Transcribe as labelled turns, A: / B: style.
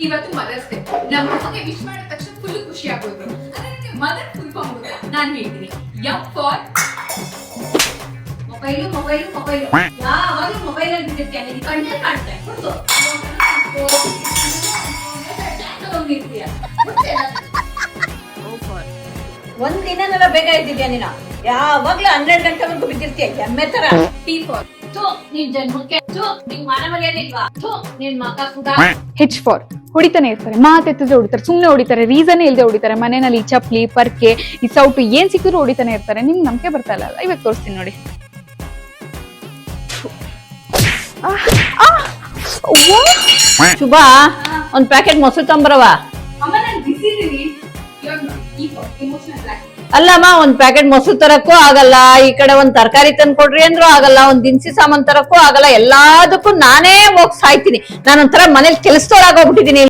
A: ಇವತ್ತು mother's day. ನಮ್ಮ ಮಗುಗೆ ವಿಶ್ ಮಾಡಿದ ತಕ್ಷಣ ಫುಲ್ ಖುಷಿ ಆಗೋದ್ರು. ಅದಕ್ಕೆ ಮದರ್ ಫುಲ್ ಫಾರ್ಮ್ ನಾನು ಹೇಳ್ತೀನಿ. M for mobile mobile mobile. ಯಾವಾಗಲೂ ಮೊಬೈಲ್ ಅಲ್ಲಿ ಬಿಟ್ಟಿರ್ತೀಯ, ನೀನು ಕಣ್ಣೇ ಕಾಣ್ತಾ ಕೊಡ್ತು
B: ಒಂದ್ ದಿನನೆಲ್ಲ ಬೇಗ ಇದ್ದಿದ್ಯಾ ನೀನು? ಯಾವಾಗ್ಲೂ 12 ಗಂಟೆವರೆಗೂ ಬಿದ್ದಿರ್ತೀಯ ಎಮ್ಮೆ ತರ.
A: ಟಿ ಫಾರ್
B: ನಿನ್ ಜನ್ಮಕ್ಕೆ ನಿನ್ ಮಾನ ಮರ್ಯಾದೆ ಇಲ್ವಾ? ನಿನ್ ಮಗ ಕೂಡ.
C: ಹೆಚ್ ಫಾರ್ ಹೊಡಿತಾನೆ ಇರ್ತಾರೆ, ಮಾತೆತ್ತಿದ್ರೆ ಹೊಡಿತಾರೆ, ಸುಮ್ನೆ ಹೊಡಿತಾರೆ, ರೀಸನ್ ಇಲ್ದೆ ಹೊಡಿತಾರೆ. ಮನೆಯಲ್ಲಿ ಚಪ್ಲಿ ಪರ್ಕೆ ಈ ಸೌಟು ಏನ್ ಸಿಕ್ಕಿದ್ರು ಹೊಡಿತಾನೆ ಇರ್ತಾರೆ. ನಿಮ್ಗೆ ನಂಬಿಕೆ ಬರ್ತಾ ಇಲ್ಲ. ಇವತ್ತು ತೋರಿಸ್ತೀನಿ ನೋಡಿ.
B: ಶುಭಾ, ಒಂದ್ ಪ್ಯಾಕೆಟ್ ಮೊಸರು ತಂಬರವ.
A: ಅಮ್ಮ ನಾನು ಬಿಸಿ ಇದ್ದೀನಿ. ಇವಾಗ ನೋಡಿ ಟಿ ಫಾರ್ ಎಮೋಷನಲ್ ಬ್ಲ್ಯಾಕ್.
B: ಅಲ್ಲಮ್ಮ, ಒಂದ್ ಪ್ಯಾಕೆಟ್ ಮೊಸರು ತರಕ್ಕೂ ಆಗಲ್ಲ, ಈ ಕಡೆ ಒಂದ್ ತರಕಾರಿ ತಂದು ಕೊಡ್ರಿ ಅಂದ್ರೂ ಆಗಲ್ಲ, ಒಂದ್ ದಿನಸಿ ಸಾಮಾನ್ ತರಕ್ಕೂ ಆಗಲ್ಲ. ಎಲ್ಲದಕ್ಕೂ ನಾನೇ ಹೋಗ್ ಸಾಯ್ತೀನಿ. ನಾನೊಂಥರ ಮನೇಲಿ ಕೆಲಸದೊಳಗೋಗ್ಬಿಟ್ಟಿದೀನಿ.